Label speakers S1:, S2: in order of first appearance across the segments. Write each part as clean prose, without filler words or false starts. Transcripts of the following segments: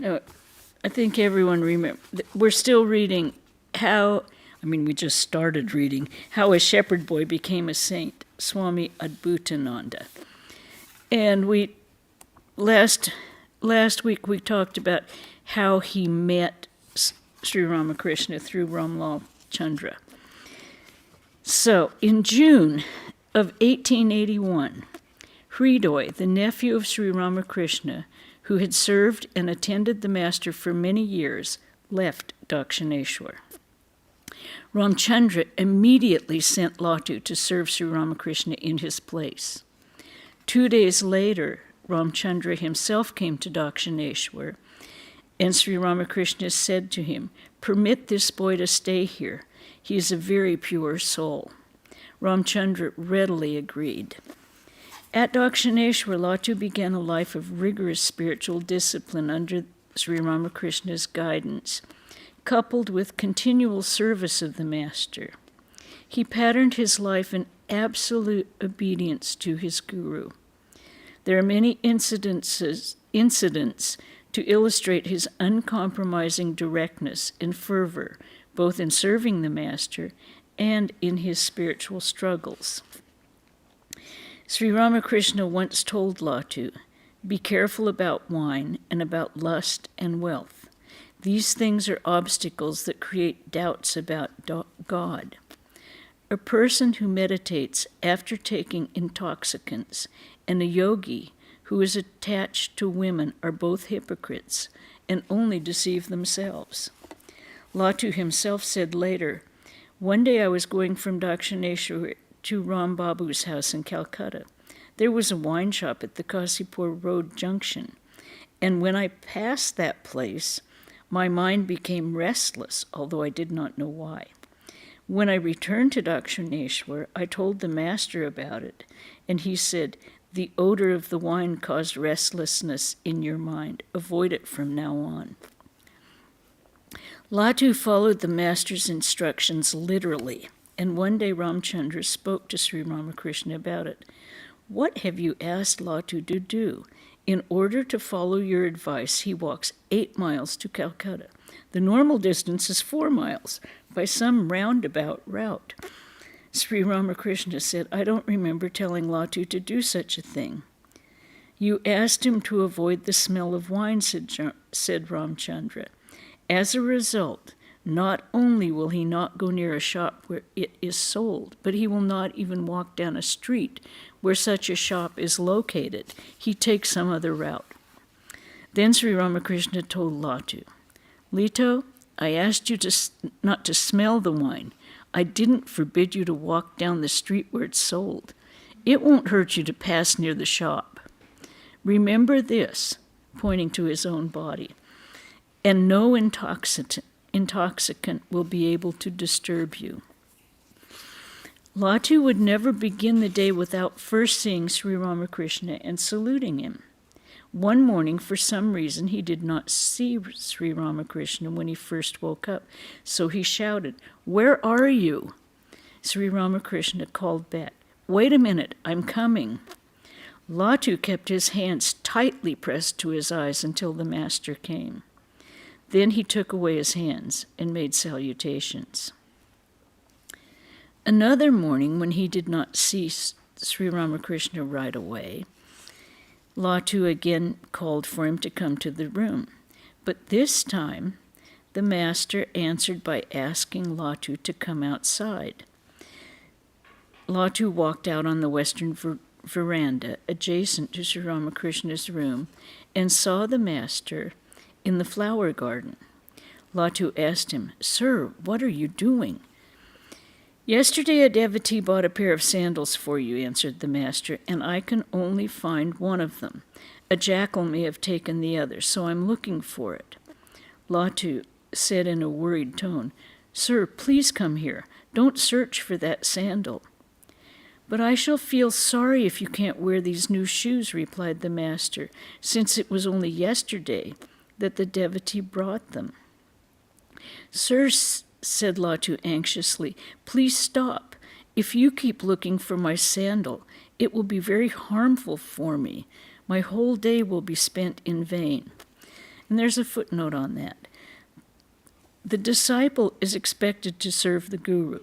S1: I think everyone remember. We're still reading we just started reading how a shepherd boy became a saint, Swami Adbhutananda. And last week we talked about how he met Sri Ramakrishna through Ramlal Chandra. So, in June of 1881, Hridoy, the nephew of Sri Ramakrishna, who had served and attended the master for many years, left Dakshineswar. Ramchandra immediately sent Latu to serve Sri Ramakrishna in his place. 2 days later, Ramchandra himself came to Dakshineswar, and Sri Ramakrishna said to him, "Permit this boy to stay here. He is a very pure soul." Ramchandra readily agreed. At Dakshineswar, Latu began a life of rigorous spiritual discipline under Sri Ramakrishna's guidance, coupled with continual service of the Master. He patterned his life in absolute obedience to his guru. There are many incidents to illustrate his uncompromising directness and fervor, both in serving the Master and in his spiritual struggles. Sri Ramakrishna once told Latu, "Be careful about wine and about lust and wealth. These things are obstacles that create doubts about God. A person who meditates after taking intoxicants and a yogi who is attached to women are both hypocrites and only deceive themselves." Latu himself said later, "One day I was going from Dakshineswar to Ram Babu's house in Calcutta. There was a wine shop at the Kasipur Road junction, and when I passed that place, my mind became restless, although I did not know why. When I returned to Dakshineswar, I told the master about it, and he said, 'The odor of the wine caused restlessness in your mind. Avoid it from now on.'" Latu followed the master's instructions literally, and one day Ramchandra spoke to Sri Ramakrishna about it. "What have you asked Latu to do? In order to follow your advice, he walks 8 miles to Calcutta. The normal distance is 4 miles, by some roundabout route." Sri Ramakrishna said, "I don't remember telling Latu to do such a thing." "You asked him to avoid the smell of wine," said Ramchandra. "As a result, not only will he not go near a shop where it is sold, but he will not even walk down a street where such a shop is located. He takes some other route." Then Sri Ramakrishna told Latu, "Lito, I asked you not to smell the wine. I didn't forbid you to walk down the street where it's sold. It won't hurt you to pass near the shop. Remember this," pointing to his own body, "and no intoxicant will be able to disturb you." Latu would never begin the day without first seeing Sri Ramakrishna and saluting him. One morning, for some reason, he did not see Sri Ramakrishna when he first woke up, so he shouted, "Where are you?" Sri Ramakrishna called back, "Wait a minute, I'm coming." Latu kept his hands tightly pressed to his eyes until the master came. Then he took away his hands and made salutations. Another morning, when he did not see Sri Ramakrishna right away, Latu again called for him to come to the room. But this time, the master answered by asking Latu to come outside. Latu walked out on the western veranda adjacent to Sri Ramakrishna's room and saw the master in the flower garden. Latu asked him, "Sir, what are you doing?" "Yesterday a devotee bought a pair of sandals for you," answered the master, "and I can only find one of them. A jackal may have taken the other, so I'm looking for it." Latu said in a worried tone, "Sir, please come here. Don't search for that sandal." "But I shall feel sorry if you can't wear these new shoes," replied the master, "since it was only yesterday that the devotee brought them." "Sir," said Latu anxiously, "please stop. If you keep looking for my sandal, it will be very harmful for me. My whole day will be spent in vain." And there's a footnote on that. The disciple is expected to serve the guru.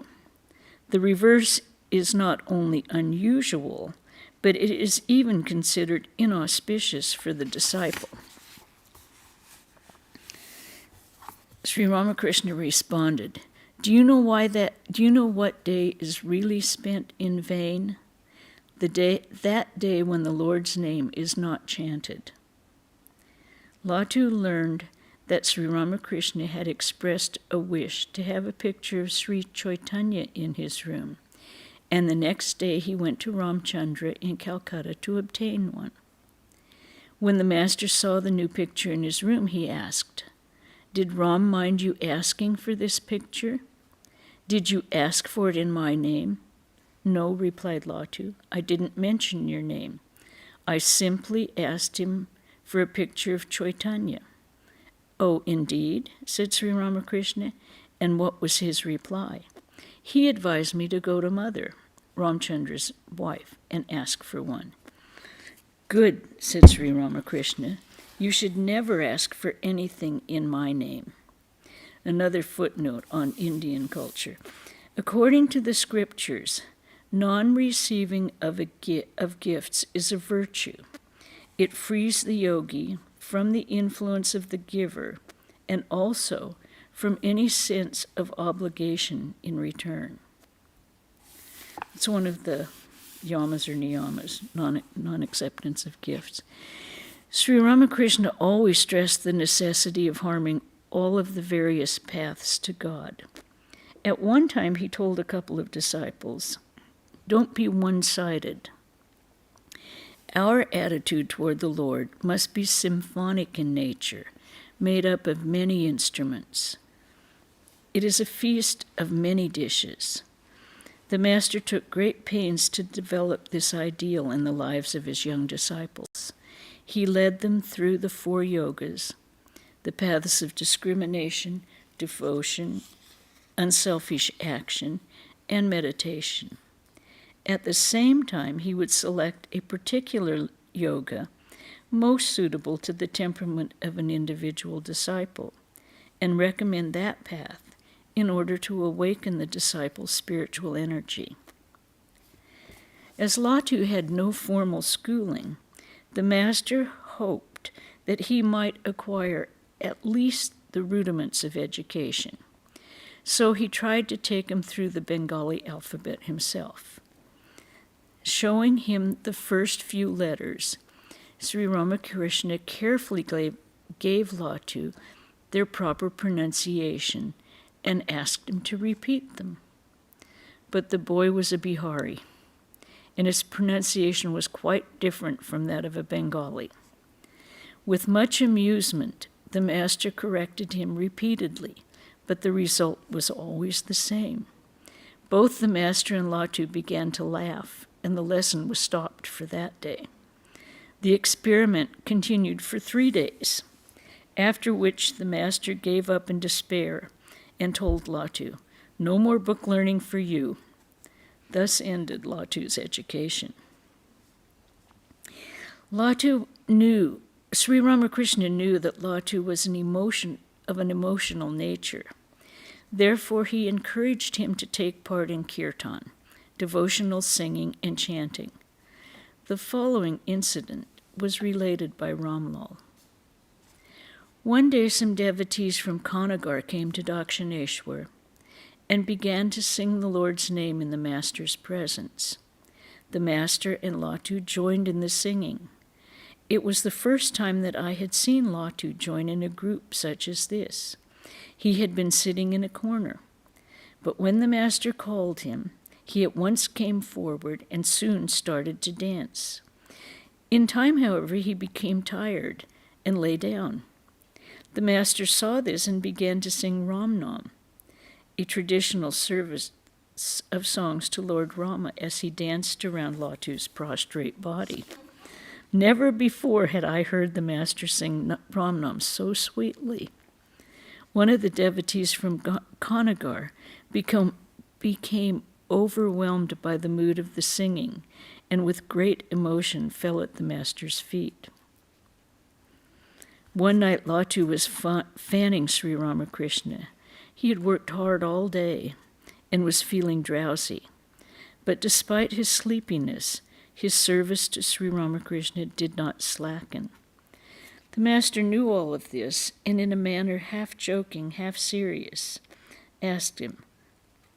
S1: The reverse is not only unusual, but it is even considered inauspicious for the disciple. Sri Ramakrishna responded, Do you know what day is really spent in vain? That day when the Lord's name is not chanted. Latu learned that Sri Ramakrishna had expressed a wish to have a picture of Sri Chaitanya in his room, and the next day he went to Ramchandra in Calcutta to obtain one. When the master saw the new picture in his room, he asked, Did Ram mind you asking for this picture? Did you ask for it in my name? No, replied Latu, I didn't mention your name. I simply asked him for a picture of Chaitanya. Oh, indeed, said Sri Ramakrishna, and what was his reply? He advised me to go to Mother, Ramchandra's wife, and ask for one. Good, said Sri Ramakrishna, you should never ask for anything in my name. Another footnote on Indian culture. According to the scriptures, non-receiving of gifts is a virtue. It frees the yogi from the influence of the giver and also from any sense of obligation in return. It's one of the yamas or niyamas, non-acceptance of gifts. Sri Ramakrishna always stressed the necessity of harming all of the various paths to God. At one time, he told a couple of disciples, Don't be one-sided. Our attitude toward the Lord must be symphonic in nature, made up of many instruments. It is a feast of many dishes. The Master took great pains to develop this ideal in the lives of his young disciples. He led them through the 4 yogas, the paths of discrimination, devotion, unselfish action, and meditation. At the same time, he would select a particular yoga most suitable to the temperament of an individual disciple and recommend that path in order to awaken the disciple's spiritual energy. As Latu had no formal schooling, the Master hoped that he might acquire at least the rudiments of education. So he tried to take him through the Bengali alphabet himself. Showing him the first few letters, Sri Ramakrishna carefully gave Latu their proper pronunciation and asked him to repeat them. But the boy was a Bihari, and his pronunciation was quite different from that of a Bengali. With much amusement, the Master corrected him repeatedly, but the result was always the same. Both the Master and Latu began to laugh, and the lesson was stopped for that day. The experiment continued for 3 days, after which the Master gave up in despair and told Latu, "No more book learning for you." Thus ended Latu's education. Sri Ramakrishna knew that Latu was an emotional nature. Therefore, he encouraged him to take part in kirtan, devotional singing and chanting. The following incident was related by Ramlal. One day some devotees from Kanagar came to Dakshineswar and began to sing the Lord's name in the Master's presence. The Master and Latu joined in the singing. It was the first time that I had seen Latu join in a group such as this. He had been sitting in a corner, but when the Master called him, he at once came forward and soon started to dance. In time, however, he became tired and lay down. The Master saw this and began to sing Ram Nam, a traditional service of songs to Lord Rama as he danced around Latu's prostrate body. Never before had I heard the Master sing Ram Nam so sweetly. One of the devotees from Kanagar became overwhelmed by the mood of the singing, and with great emotion fell at the Master's feet. One night, Latu was fanning Sri Ramakrishna. He had worked hard all day and was feeling drowsy. But despite his sleepiness, his service to Sri Ramakrishna did not slacken. The master knew all of this, and in a manner half joking, half serious, asked him,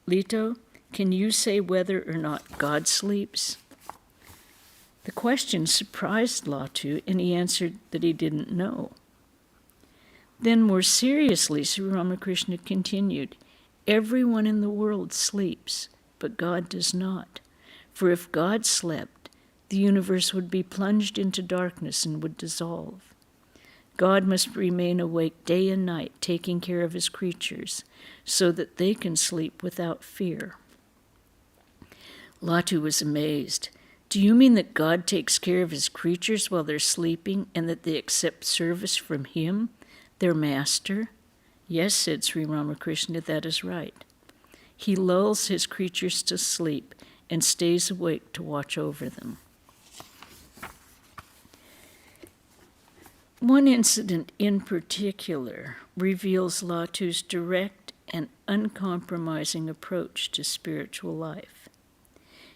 S1: "Lito, can you say whether or not God sleeps?" The question surprised Latu, and he answered that he didn't know. Then more seriously, Sri Ramakrishna continued, "Everyone in the world sleeps, but God does not. For if God slept, the universe would be plunged into darkness and would dissolve. God must remain awake day and night, taking care of his creatures, so that they can sleep without fear." Latu was amazed. "Do you mean that God takes care of his creatures while they're sleeping and that they accept service from him, their master?" "Yes," said Sri Ramakrishna, "that is right. He lulls his creatures to sleep and stays awake to watch over them." One incident in particular reveals Latu's direct and uncompromising approach to spiritual life.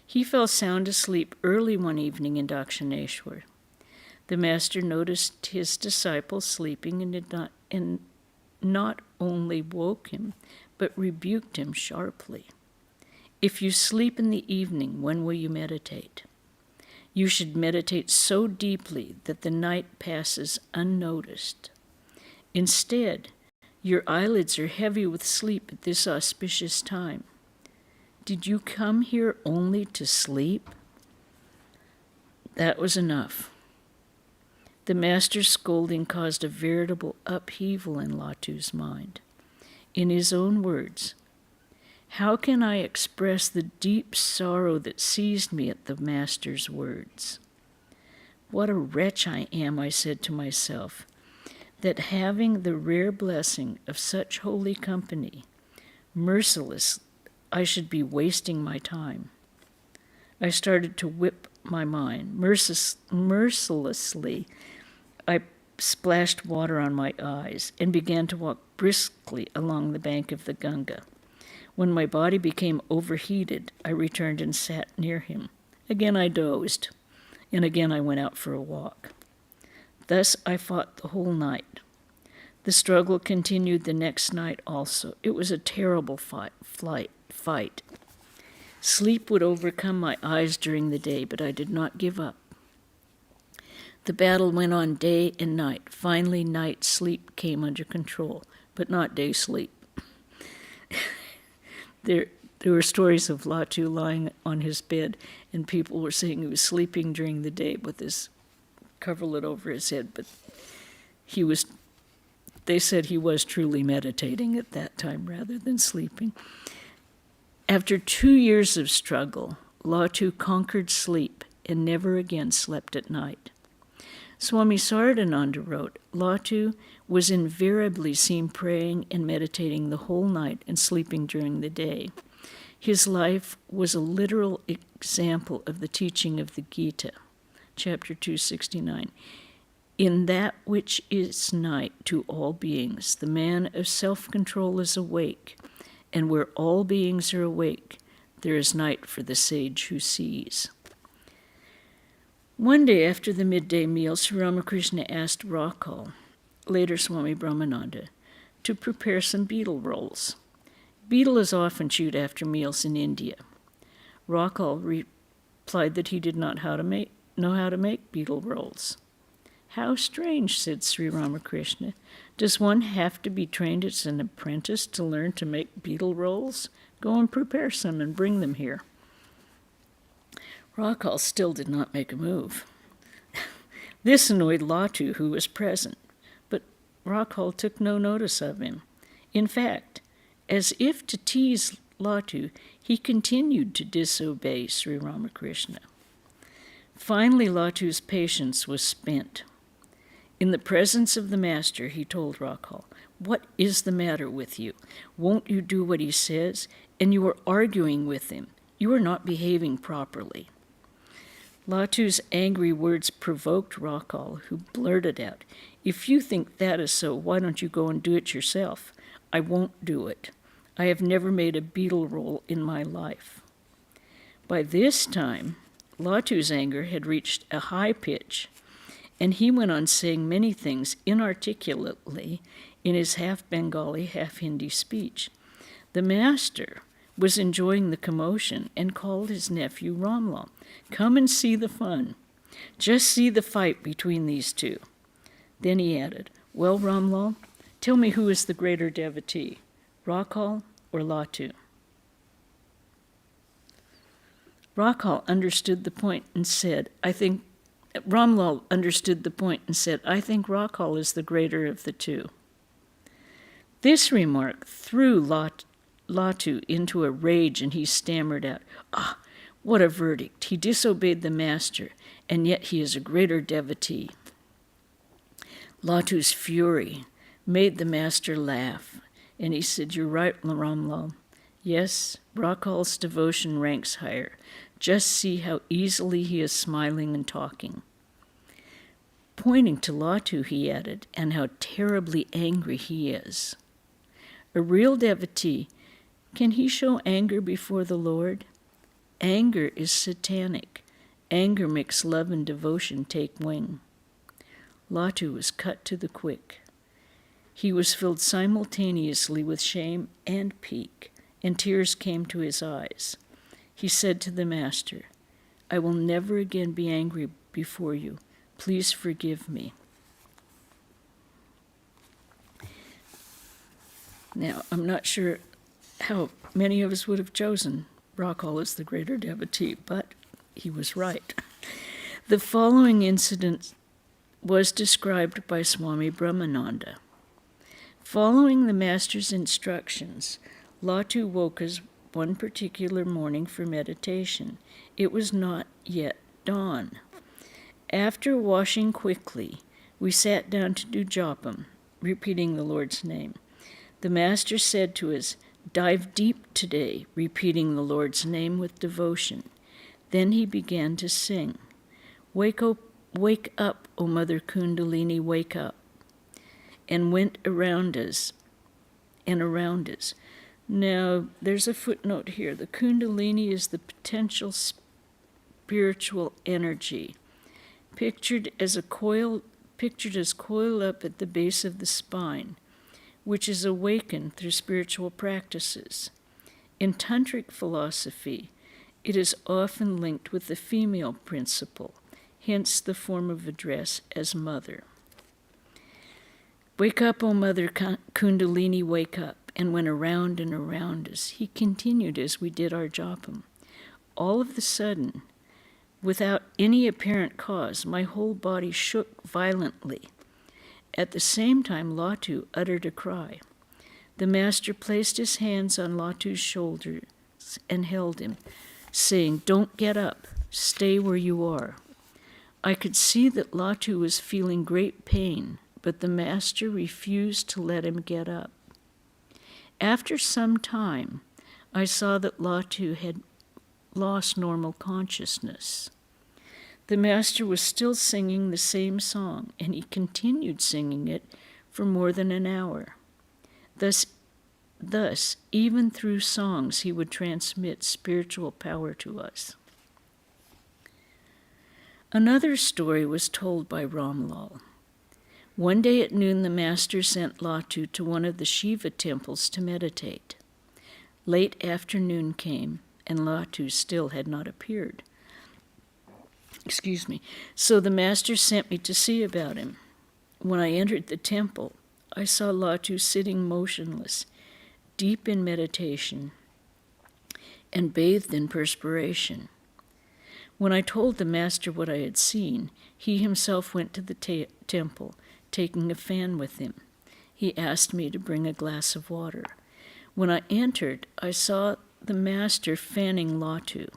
S1: He fell sound asleep early one evening in Dakshineswar. The master noticed his disciple sleeping and not only woke him, but rebuked him sharply. "If you sleep in the evening, when will you meditate? You should meditate so deeply that the night passes unnoticed. Instead, your eyelids are heavy with sleep at this auspicious time. Did you come here only to sleep?" That was enough. The master's scolding caused a veritable upheaval in Latu's mind. In his own words, "How can I express the deep sorrow that seized me at the master's words? What a wretch I am," I said to myself, "that having the rare blessing of such holy company, merciless, I should be wasting my time." I started to whip my mind. Mercilessly, I splashed water on my eyes and began to walk briskly along the bank of the Ganga. When my body became overheated, I returned and sat near him. Again I dozed, and again I went out for a walk. Thus I fought the whole night. The struggle continued the next night also. It was a terrible fight. Sleep would overcome my eyes during the day, but I did not give up. The battle went on day and night. Finally, night sleep came under control, but not day sleep. There were stories of Latu lying on his bed, and people were saying he was sleeping during the day with his coverlet over his head, but they said he was truly meditating at that time rather than sleeping. After 2 years of struggle, Latu conquered sleep and never again slept at night. Swami Chetanananda wrote, "Latu was invariably seen praying and meditating the whole night and sleeping during the day. His life was a literal example of the teaching of the Gita, chapter 269. In that which is night to all beings, the man of self-control is awake, and where all beings are awake, there is night for the sage who sees." One day after the midday meal, Sri Ramakrishna asked Rakal, later Swami Brahmananda, to prepare some betel rolls. Betel is often chewed after meals in India. Rakal replied that he did not know how to make betel rolls. "How strange," said Sri Ramakrishna. "Does one have to be trained as an apprentice to learn to make betel rolls? Go and prepare some and bring them here." Rakal still did not make a move. This annoyed Latu, who was present, but Rakal took no notice of him. In fact, as if to tease Latu, he continued to disobey Sri Ramakrishna. Finally, Latu's patience was spent. In the presence of the master, he told Rakal, "What is the matter with you? Won't you do what he says? And you are arguing with him. You are not behaving properly." Latu's angry words provoked Rakal, who blurted out, "If you think that is so, why don't you go and do it yourself? I won't do it. I have never made a beetle roll in my life." By this time, Latu's anger had reached a high pitch, and he went on saying many things inarticulately in his half-Bengali, half-Hindi speech. The master was enjoying the commotion and called his nephew Ramlal. "Come and see the fun. Just see the fight between these two." Then he added, "Well, Ramlal, tell me who is the greater devotee, Rakal or Latu?" Ramlal understood the point and said, "I think Rakal is the greater of the two." This remark threw Latu into a rage, and he stammered out, "Ah, what a verdict! He disobeyed the master, and yet he is a greater devotee." Latu's fury made the master laugh, and he said, "You're right, Ramlal. Yes, Rakal's devotion ranks higher. Just see how easily he is smiling and talking." Pointing to Latu, he added, "And how terribly angry he is. A real devotee, can he show anger before the Lord? Anger is satanic. Anger makes love and devotion take wing." Latu was cut to the quick. He was filled simultaneously with shame and pique, and tears came to his eyes. He said to the master, "I will never again be angry before you. Please forgive me." Now, I'm not sure how many of us would have chosen Rakal as the greater devotee, but he was right. The following incident was described by Swami Brahmananda. Following the master's instructions, Latu woke us one particular morning for meditation. It was not yet dawn. After washing quickly, we sat down to do jopam, repeating the Lord's name. The master said to us, "Dive deep today," repeating the Lord's name with devotion. Then he began to sing, wake up, O Mother Kundalini, wake up," and went around us and around us. Now, there's a footnote here. The Kundalini is the potential spiritual energy, pictured as coiled up at the base of the spine, which is awakened through spiritual practices. In tantric philosophy, it is often linked with the female principle, hence the form of address as mother. "Wake up, O Mother Kundalini, wake up," and went around and around us. He continued as we did our jopam. All of a sudden, without any apparent cause, my whole body shook violently. At the same time, Latu uttered a cry. The master placed his hands on Latu's shoulders and held him, saying, "Don't get up, stay where you are." I could see that Latu was feeling great pain, but the master refused to let him get up. After some time, I saw that Latu had lost normal consciousness. The master was still singing the same song, and he continued singing it for more than an hour. Thus, even through songs, he would transmit spiritual power to us. Another story was told by Ramlal. One day at noon, the master sent Latu to one of the Shiva temples to meditate. Late afternoon came, and Latu still had not appeared. So the master sent me to see about him. When I entered the temple, I saw Latu sitting motionless, deep in meditation, and bathed in perspiration. When I told the master what I had seen, he himself went to the temple, taking a fan with him. He asked me to bring a glass of water. When I entered, I saw the master fanning Latu.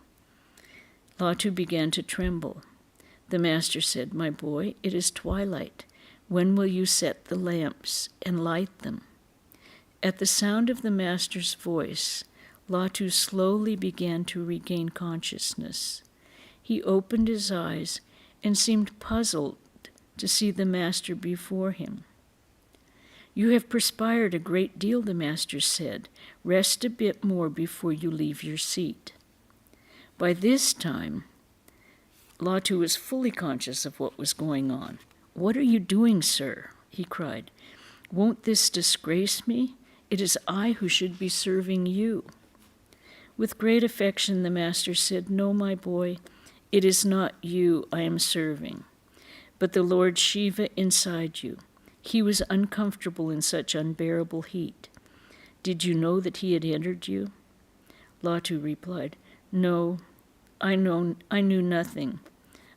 S1: Latu began to tremble. The master said, "My boy, it is twilight. When will you set the lamps and light them?" At the sound of the master's voice, Latu slowly began to regain consciousness. He opened his eyes and seemed puzzled to see the master before him. "You have perspired a great deal," the master said. "Rest a bit more before you leave your seat." By this time, Latu was fully conscious of what was going on. "What are you doing, sir?" he cried. "Won't this disgrace me? It is I who should be serving you." With great affection, the master said, "No, my boy, it is not you I am serving, but the Lord Shiva inside you. He was uncomfortable in such unbearable heat. Did you know that he had entered you?" Latu replied, "No, I knew nothing.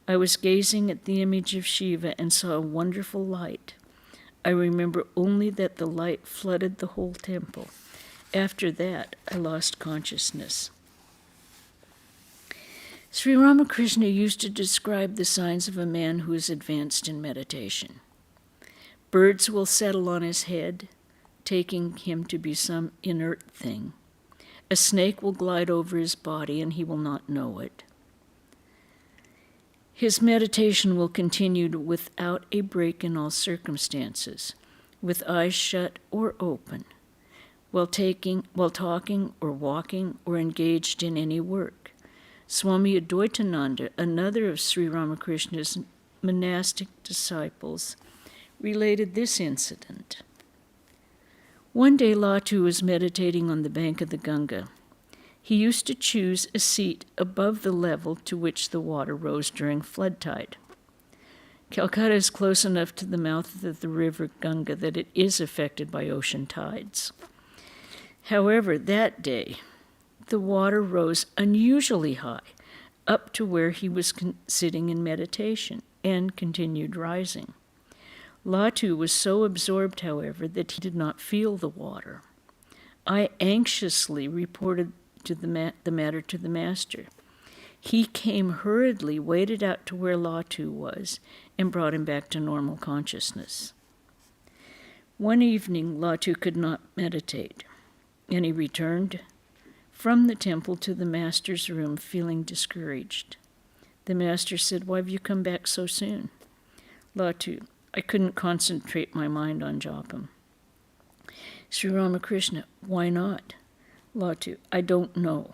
S1: I was gazing at the image of Shiva and saw a wonderful light. I remember only that the light flooded the whole temple. After that, I lost consciousness." Sri Ramakrishna used to describe the signs of a man who is advanced in meditation. Birds will settle on his head, taking him to be some inert thing. A snake will glide over his body, and he will not know it. His meditation will continue without a break in all circumstances, with eyes shut or open, while talking or walking or engaged in any work. Swami Adbhutananda, another of Sri Ramakrishna's monastic disciples, related this incident. One day Latu was meditating on the bank of the Ganga. He used to choose a seat above the level to which the water rose during flood tide. Calcutta is close enough to the mouth of the river Ganga that it is affected by ocean tides. However, that day, the water rose unusually high, up to where he was sitting in meditation, and continued rising. Latu was so absorbed, however, that he did not feel the water. I anxiously reported the matter to the master. He came hurriedly, waded out to where Latu was, and brought him back to normal consciousness. One evening, Latu could not meditate, and he returned from the temple to the master's room feeling discouraged. The master said, "Why have you come back so soon?" Latu, "I couldn't concentrate my mind on jopam." Sri Ramakrishna, "Why not?" Latu, "I don't know.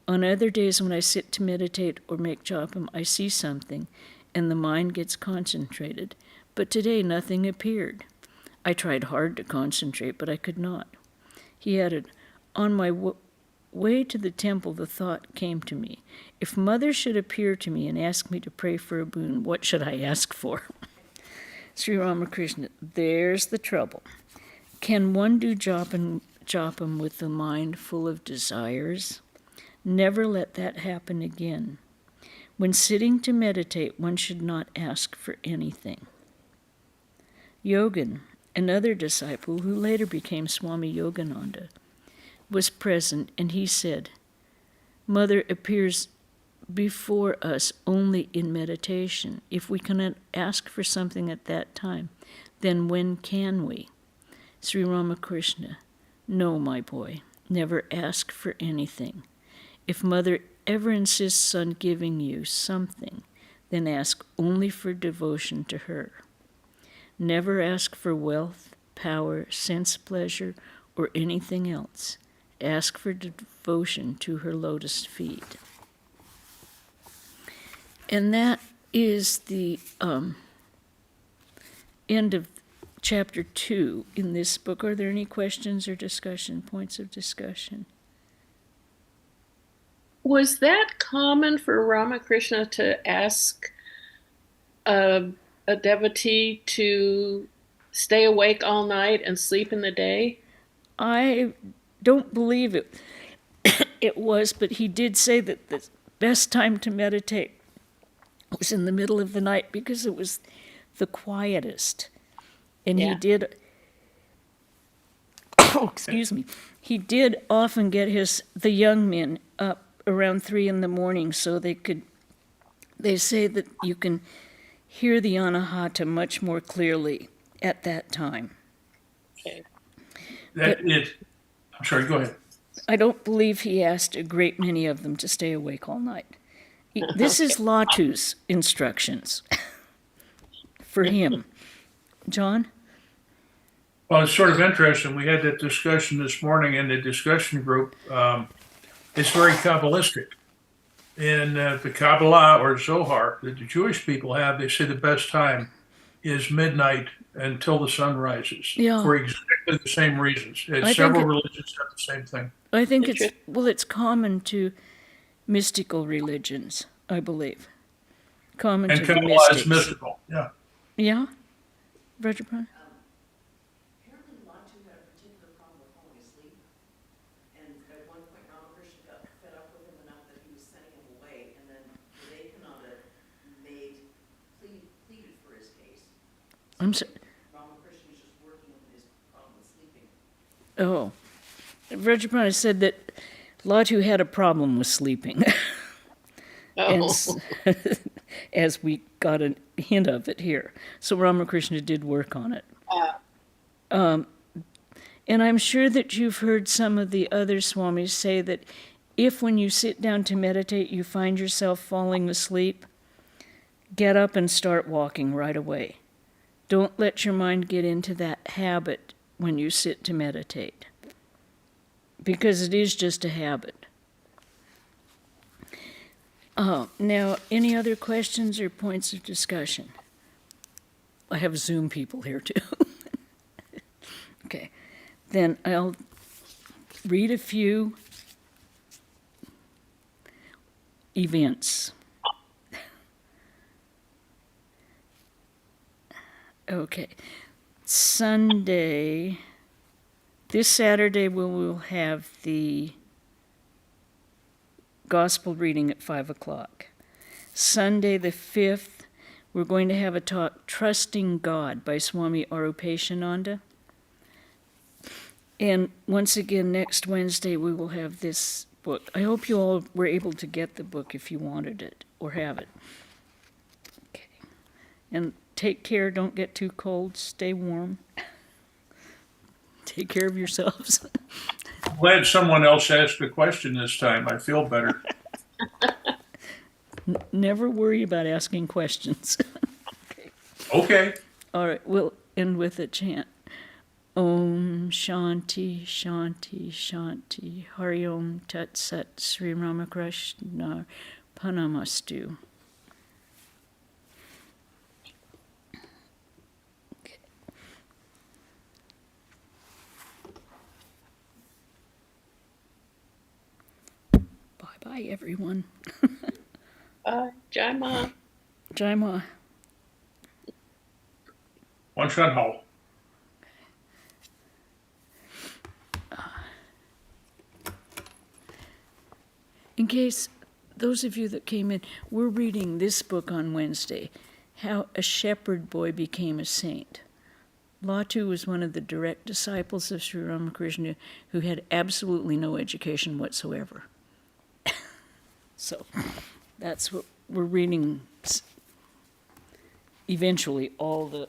S1: On other days when I sit to meditate or make jopam, I see something, and the mind gets concentrated. But today nothing appeared. I tried hard to concentrate, but I could not." He added, "On my way to the temple, the thought came to me, if Mother should appear to me and ask me to pray for a boon, what should I ask for?" Sri Ramakrishna, "There's the trouble. Can one do jopam with the mind full of desires? Never let that happen again. When sitting to meditate, one should not ask for anything." Yogan, another disciple who later became Swami Yogananda, was present, and he said, "Mother appears before us only in meditation. If we cannot ask for something at that time, then when can we?" Sri Ramakrishna, "No, my boy, never ask for anything. If Mother ever insists on giving you something, then ask only for devotion to her. Never ask for wealth, power, sense pleasure, or anything else. Ask for devotion to her lotus feet." And that is the end of chapter 2 in this book. Are there any questions or points of discussion?
S2: Was that common for Ramakrishna to ask a devotee to stay awake all night and sleep in the day?
S1: I don't believe it was, but he did say that the best time to meditate was in the middle of the night because it was the quietest. And
S2: Yeah.
S1: he did often get the young men up around 3 a.m. so they say that you can hear the anahata much more clearly at that time.
S2: Okay.
S3: I'm sorry, go ahead.
S1: I don't believe he asked a great many of them to stay awake all night. This is Latu's instructions for him. John?
S3: Well, it's sort of interesting. We had that discussion this morning in the discussion group. It's very Kabbalistic. In the Kabbalah or Zohar that the Jewish people have, they say the best time is midnight until the sun rises.
S1: Yeah.
S3: For exactly the same reasons.
S1: I
S3: Several
S1: think
S3: religions have the same thing.
S1: I think it's common to mystical religions, I believe. Common
S3: And
S1: to the
S3: Kabbalah
S1: mystics.
S3: is mystical. Yeah.
S1: Yeah? Rajapran?
S4: Apparently Latu had a particular problem with falling asleep, and at one point Ramakrishna got fed up with him enough that he was sending him away, and then Vivekananda pleaded for his case.
S1: I'm sorry.
S4: Ramakrishna was just working on his problem with sleeping.
S1: Oh. Rajapran said that Latu had a problem with sleeping. And as we got a hint of it here. So Ramakrishna did work on it. And I'm sure that you've heard some of the other Swamis say that if when you sit down to meditate you find yourself falling asleep, get up and start walking right away. Don't let your mind get into that habit when you sit to meditate, because it is just a habit. Now, any other questions or points of discussion? I have Zoom people here too. Okay, then I'll read a few events. Okay, Sunday, this Saturday we will have the Gospel reading at 5 o'clock. Sunday the 5th, we're going to have a talk, Trusting God, by Swami Abhutananda. And once again, next Wednesday, we will have this book. I hope you all were able to get the book if you wanted it, or have it. Okay. And take care, don't get too cold, stay warm. Take care of yourselves.
S3: I'm glad someone else asked the question this time. I feel better.
S1: Never worry about asking questions.
S3: Okay.
S1: All right, we'll end with a chant. Om Shanti Shanti Shanti Hari Om Tat Sat Sri Ramakrishna Panamastu. Okay. Bye everyone.
S2: Jai Ma.
S1: Jai Ma.
S3: One shot hole.
S1: In case those of you that came in, we're reading this book on Wednesday, How a Shepherd Boy Became a Saint. Latu was one of the direct disciples of Sri Ramakrishna who had absolutely no education whatsoever. So that's what we're reading, eventually all the